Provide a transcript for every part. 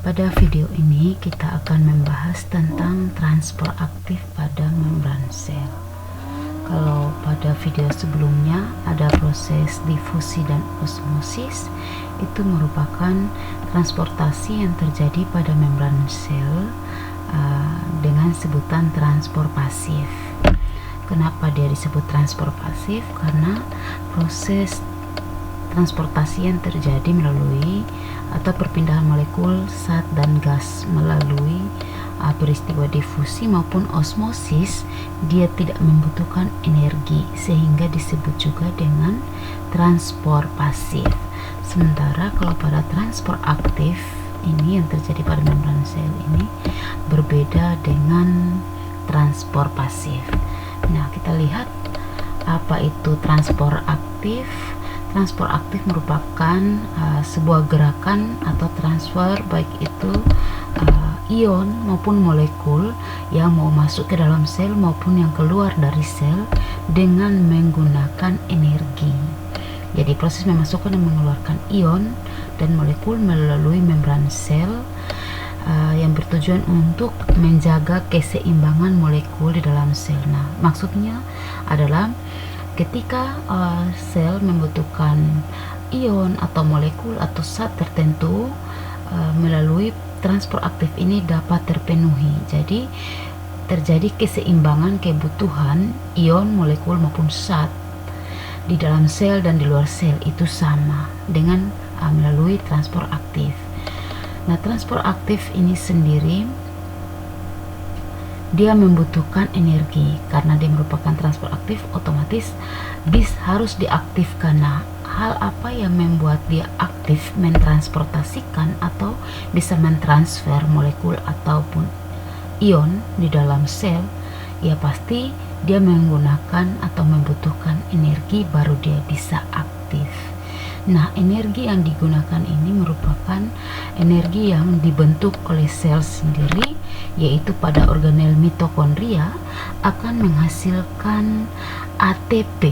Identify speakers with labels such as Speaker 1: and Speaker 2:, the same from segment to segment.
Speaker 1: Pada video ini kita akan membahas tentang transport aktif pada membran sel. Kalau pada video sebelumnya ada proses difusi dan osmosis, itu merupakan transportasi yang terjadi pada membran sel dengan sebutan transport pasif. Kenapa dia disebut transport pasif? Karena proses transportasi yang terjadi melalui atau perpindahan molekul zat dan gas melalui peristiwa difusi maupun osmosis, dia tidak membutuhkan energi sehingga disebut juga dengan transport pasif. Sementara kalau pada transport aktif ini yang terjadi pada membran sel ini berbeda dengan transport pasif. Nah, kita lihat apa itu transport aktif. Transport aktif merupakan sebuah gerakan atau transfer baik itu ion maupun molekul yang mau masuk ke dalam sel maupun yang keluar dari sel dengan menggunakan energi. Jadi proses memasukkan dan mengeluarkan ion dan molekul melalui membran sel yang bertujuan untuk menjaga keseimbangan molekul di dalam sel. Nah, maksudnya adalah ketika sel membutuhkan ion atau molekul atau zat tertentu, melalui transport aktif ini dapat terpenuhi. Jadi terjadi keseimbangan kebutuhan ion, molekul maupun zat di dalam sel dan di luar sel itu sama dengan melalui transport aktif. Nah, transport aktif ini sendiri dia membutuhkan energi karena dia merupakan transport aktif, otomatis harus diaktifkan. Nah, hal apa yang membuat dia aktif mentransportasikan atau bisa mentransfer molekul ataupun ion di dalam sel? Ya pasti dia menggunakan atau membutuhkan energi baru dia bisa aktif. Nah, energi yang digunakan ini merupakan energi yang dibentuk oleh sel sendiri, yaitu pada organel mitokondria akan menghasilkan ATP.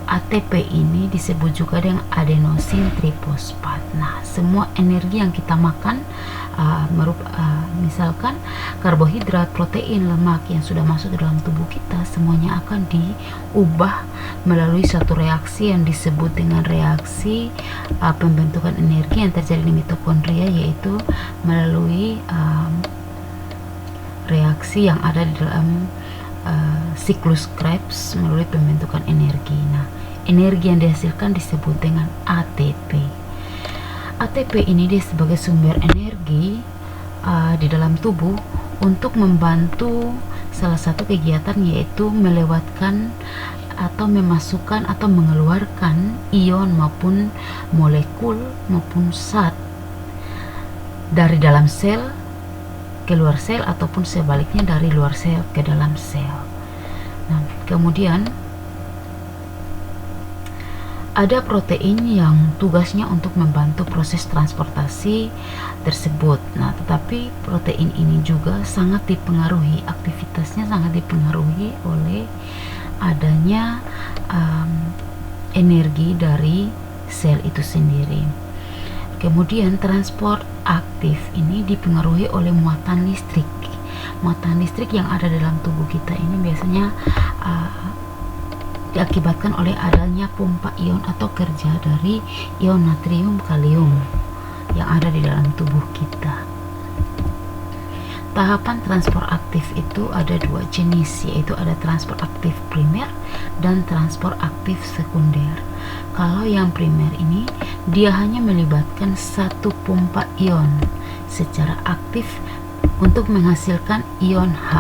Speaker 1: ATP ini disebut juga dengan adenosin trifosfat. Nah, semua energi yang kita makan, misalkan karbohidrat, protein, lemak yang sudah masuk ke dalam tubuh kita, semuanya akan diubah melalui satu reaksi yang disebut dengan reaksi pembentukan energi yang terjadi di mitokondria, yaitu melalui reaksi yang ada di dalam siklus Krebs melalui pembentukan energi. Nah, energi yang dihasilkan disebut dengan ATP. ATP ini dia sebagai sumber energi di dalam tubuh untuk membantu salah satu kegiatan, yaitu melewatkan atau memasukkan atau mengeluarkan ion maupun molekul maupun zat dari dalam sel keluar sel ataupun sebaliknya dari luar sel ke dalam sel. Nah, kemudian ada protein yang tugasnya untuk membantu proses transportasi tersebut. Nah, tetapi protein ini juga sangat dipengaruhi, aktivitasnya sangat dipengaruhi oleh adanya energi dari sel itu sendiri. Kemudian transport aktif ini dipengaruhi oleh muatan listrik. Muatan listrik yang ada dalam tubuh kita ini biasanya diakibatkan oleh adanya pompa ion atau kerja dari ion natrium kalium yang ada di dalam tubuh kita. Tahapan transport aktif itu ada dua jenis, yaitu ada transport aktif primer dan transport aktif sekunder. Kalau yang primer ini dia hanya melibatkan satu pompa ion secara aktif untuk menghasilkan ion H.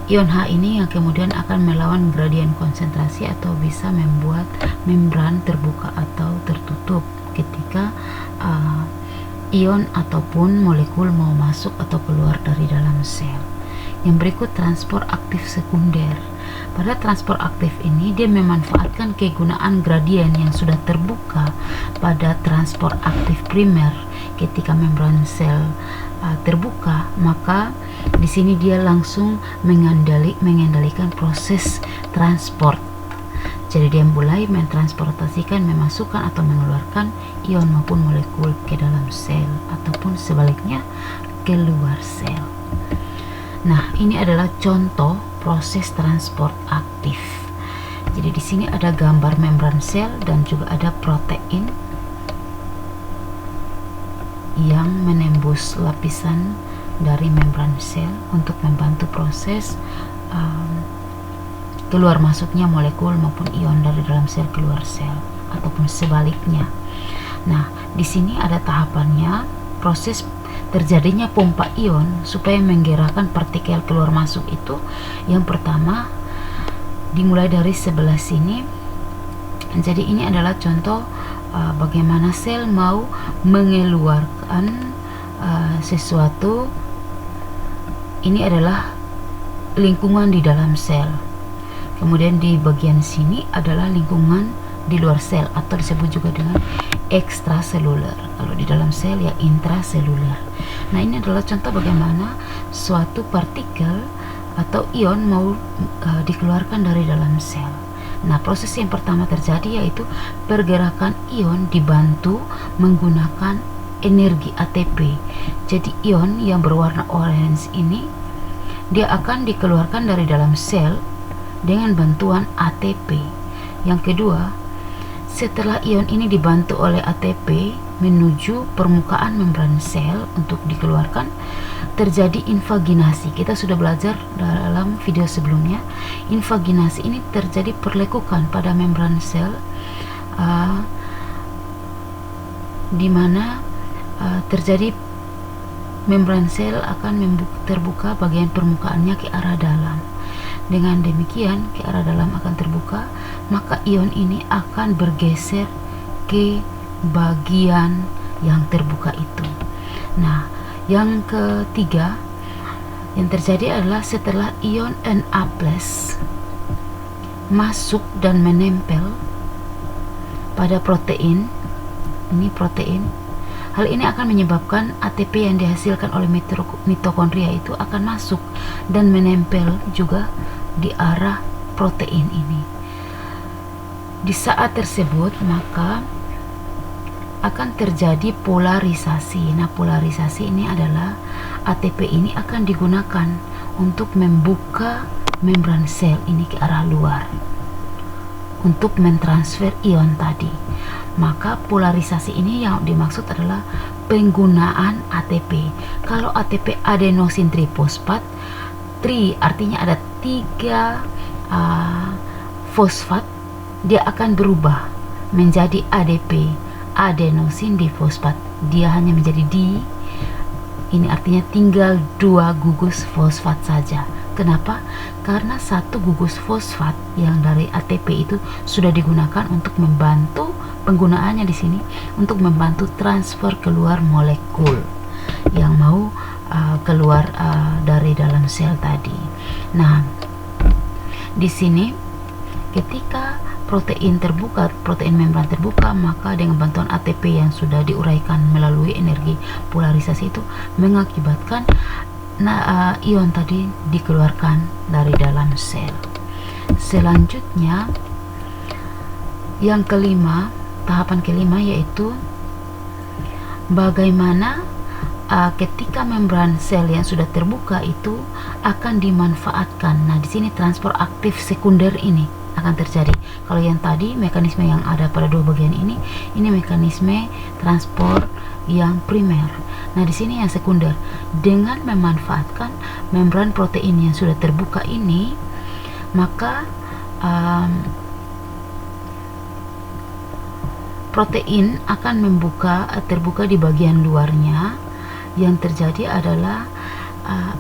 Speaker 1: Ion H ini yang kemudian akan melawan gradien konsentrasi atau bisa membuat membran terbuka atau tertutup ketika ion ataupun molekul mau masuk atau keluar dari dalam sel. Yang berikut transport aktif sekunder. Pada transport aktif ini dia memanfaatkan kegunaan gradien yang sudah terbuka pada transport aktif primer. Ketika membran sel terbuka, maka di sini dia langsung mengendalikan proses transport. Jadi dia mulai mentransportasikan, memasukkan atau mengeluarkan ion maupun molekul ke dalam sel ataupun sebaliknya keluar sel. Nah, ini adalah contoh proses transport aktif. Jadi di sini ada gambar membran sel dan juga ada protein yang menembus lapisan dari membran sel untuk membantu proses keluar masuknya molekul maupun ion dari dalam sel keluar sel ataupun sebaliknya. Nah, di sini ada tahapannya, proses terjadinya pompa ion supaya menggerakkan partikel keluar masuk itu. Yang pertama dimulai dari sebelah sini. Jadi ini adalah contoh bagaimana sel mau mengeluarkan sesuatu. Ini adalah lingkungan di dalam sel. Kemudian di bagian sini adalah lingkungan di luar sel atau disebut juga dengan ekstraseluler. Kalau di dalam sel ya intraseluler. Nah, ini adalah contoh bagaimana suatu partikel atau ion mau dikeluarkan dari dalam sel. Nah, proses yang pertama terjadi yaitu pergerakan ion dibantu menggunakan energi ATP. Jadi ion yang berwarna orange ini dia akan dikeluarkan dari dalam sel dengan bantuan ATP. Yang kedua, setelah ion ini dibantu oleh ATP menuju permukaan membran sel untuk dikeluarkan, terjadi invaginasi. Kita sudah belajar dalam video sebelumnya. Invaginasi ini terjadi perlekukan pada membran sel, di mana terjadi membran sel akan terbuka bagian permukaannya ke arah dalam. Dengan demikian ke arah dalam akan terbuka, maka ion ini akan bergeser ke bagian yang terbuka itu. Nah, yang ketiga yang terjadi adalah setelah ion Na+ masuk dan menempel pada protein, ini protein, hal ini akan menyebabkan ATP yang dihasilkan oleh mitokondria itu akan masuk dan menempel juga di arah protein ini. Di saat tersebut maka akan terjadi polarisasi. Nah, polarisasi ini adalah ATP ini akan digunakan untuk membuka membran sel ini ke arah luar untuk mentransfer ion tadi. Maka polarisasi ini yang dimaksud adalah penggunaan ATP. Kalau ATP adenosin trifosfat, tri artinya ada 3 fosfat, dia akan berubah menjadi ADP, adenosin difosfat. Dia hanya menjadi di. Ini artinya tinggal 2 gugus fosfat saja. Kenapa? Karena 1 gugus fosfat yang dari ATP itu sudah digunakan untuk membantu, penggunaannya di sini untuk membantu transfer keluar molekul yang mau keluar dari dalam sel tadi. Nah, di sini ketika protein terbuka, protein membran terbuka, maka dengan bantuan ATP yang sudah diuraikan melalui energi polarisasi itu mengakibatkan ion tadi dikeluarkan dari dalam sel. Selanjutnya yang kelima, tahapan kelima yaitu bagaimana ketika membran sel yang sudah terbuka itu akan dimanfaatkan. Nah, di sini transport aktif sekunder ini akan terjadi. Kalau yang tadi mekanisme yang ada pada 2 bagian ini mekanisme transport yang primer. Nah, di sini yang sekunder, dengan memanfaatkan membran protein yang sudah terbuka ini, maka protein akan terbuka di bagian luarnya. Yang terjadi adalah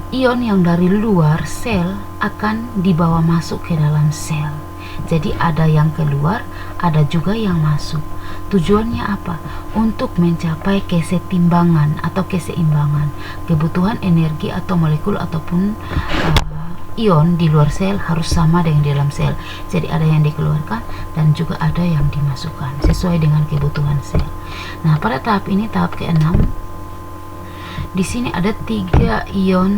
Speaker 1: ion yang dari luar sel akan dibawa masuk ke dalam sel. Jadi ada yang keluar, ada juga yang masuk. Tujuannya apa? Untuk mencapai kesetimbangan atau keseimbangan kebutuhan energi atau molekul ataupun ion di luar sel harus sama dengan di dalam sel. Jadi ada yang dikeluarkan dan juga ada yang dimasukkan sesuai dengan kebutuhan sel. Nah, pada tahap ini, tahap ke-6, di sini ada 3 ion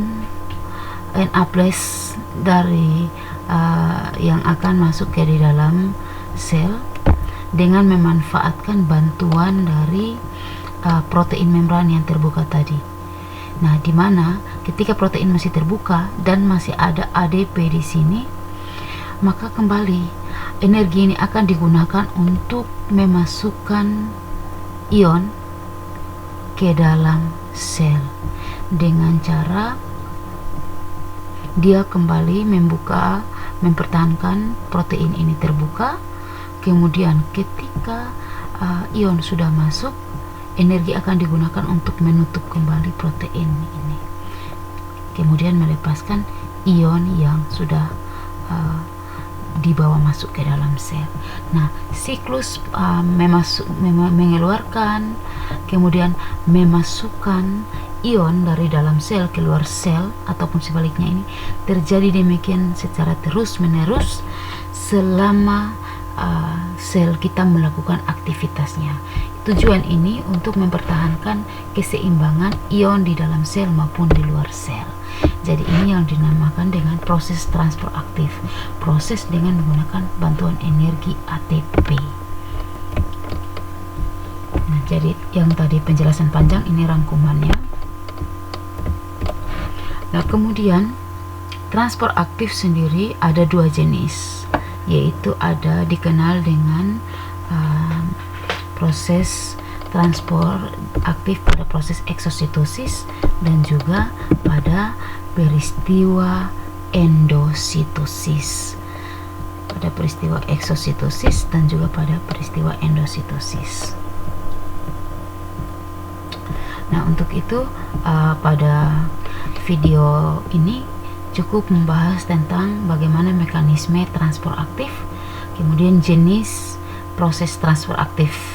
Speaker 1: Na+ dari yang akan masuk ke di dalam sel dengan memanfaatkan bantuan dari protein membran yang terbuka tadi. Nah, di mana ketika protein masih terbuka dan masih ada ADP di sini, maka kembali energi ini akan digunakan untuk memasukkan ion ke dalam sel dengan cara dia kembali mempertahankan protein ini terbuka. Kemudian ketika ion sudah masuk, energi akan digunakan untuk menutup kembali protein ini, kemudian melepaskan ion yang sudah dibawa masuk ke dalam sel. Nah, siklus mengeluarkan kemudian memasukkan ion dari dalam sel keluar sel ataupun sebaliknya ini terjadi demikian secara terus menerus selama sel kita melakukan aktivitasnya. Tujuan ini untuk mempertahankan keseimbangan ion di dalam sel maupun di luar sel. Jadi ini yang dinamakan dengan proses transport aktif, proses dengan menggunakan bantuan energi ATP. Nah, jadi yang tadi penjelasan panjang, ini rangkumannya. Nah, kemudian transport aktif sendiri ada dua jenis, yaitu ada dikenal dengan proses transport aktif pada proses eksositosis dan juga pada peristiwa endositosis. Pada peristiwa eksositosis dan juga pada peristiwa endositosis. Nah, untuk itu pada video ini cukup membahas tentang bagaimana mekanisme transport aktif, kemudian jenis proses transport aktif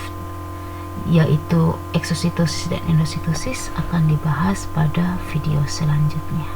Speaker 1: yaitu eksositosis dan endositosis akan dibahas pada video selanjutnya.